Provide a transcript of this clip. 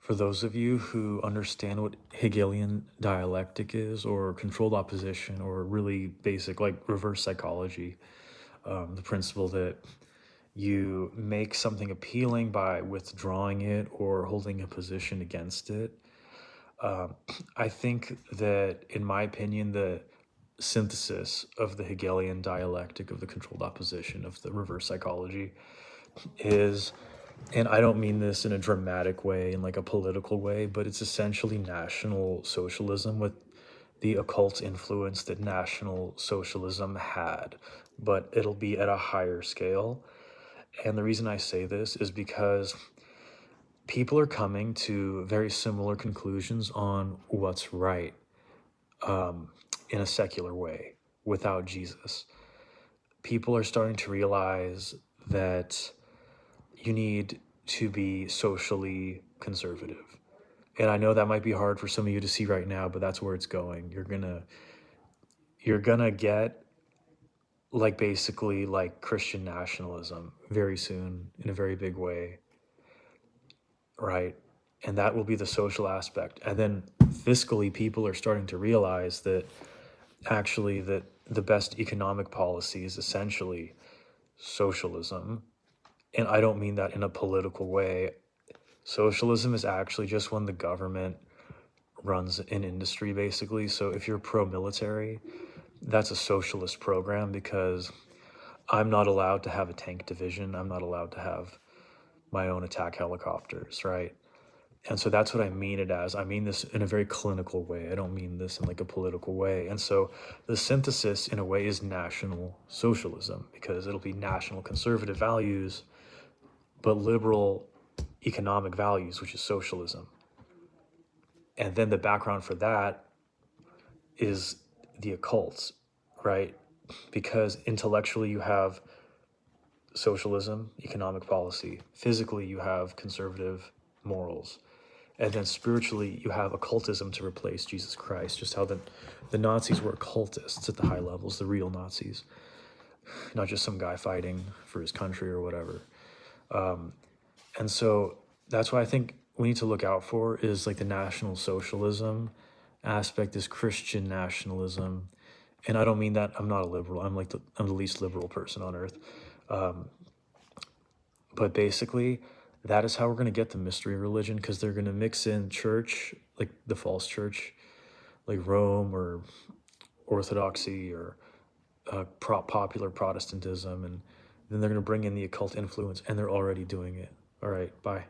For those of you who understand what Hegelian dialectic is, or controlled opposition, or really basic like reverse psychology, the principle that you make something appealing by withdrawing it or holding a position against it. I think that, in my opinion, the synthesis of the Hegelian dialectic of the controlled opposition of the reverse psychology is, and I don't mean this in a dramatic way, in like a political way, but it's essentially National Socialism with the occult influence that National Socialism had, but it'll be at a higher scale. And the reason I say this is because people are coming to very similar conclusions on what's right, in a secular way without Jesus. People are starting to realize that you need to be socially conservative. And I know that might be hard for some of you to see right now, but that's where it's going. You're gonna get like basically like Christian nationalism very soon in a very big way, right? And that will be the social aspect. And then fiscally, people are starting to realize that actually that the best economic policy is essentially socialism. And I don't mean that in a political way. Socialism is actually just when the government runs an industry, basically. So if you're pro-military, that's a socialist program, because I'm not allowed to have a tank division. I'm not allowed to have my own attack helicopters, right? And so that's what I mean it as. I mean this in a very clinical way. I don't mean this in like a political way. And so the synthesis in a way is National Socialism, because it'll be national conservative values, but liberal economic values, which is socialism. And then the background for that is the occult, right? Because intellectually you have socialism, economic policy. Physically you have conservative morals. And then spiritually you have occultism to replace Jesus Christ, just how the Nazis were occultists at the high levels, the real Nazis, not just some guy fighting for his country or whatever. And so that's why I think we need to look out for is like the National Socialism aspect, is Christian nationalism. And I don't mean that I'm not a liberal. I'm the least liberal person on earth. But basically, that is how we're going to get the mystery religion, because they're going to mix in church, like the false church, like Rome or Orthodoxy or popular Protestantism, and then they're going to bring in the occult influence, and they're already doing it. All right, bye.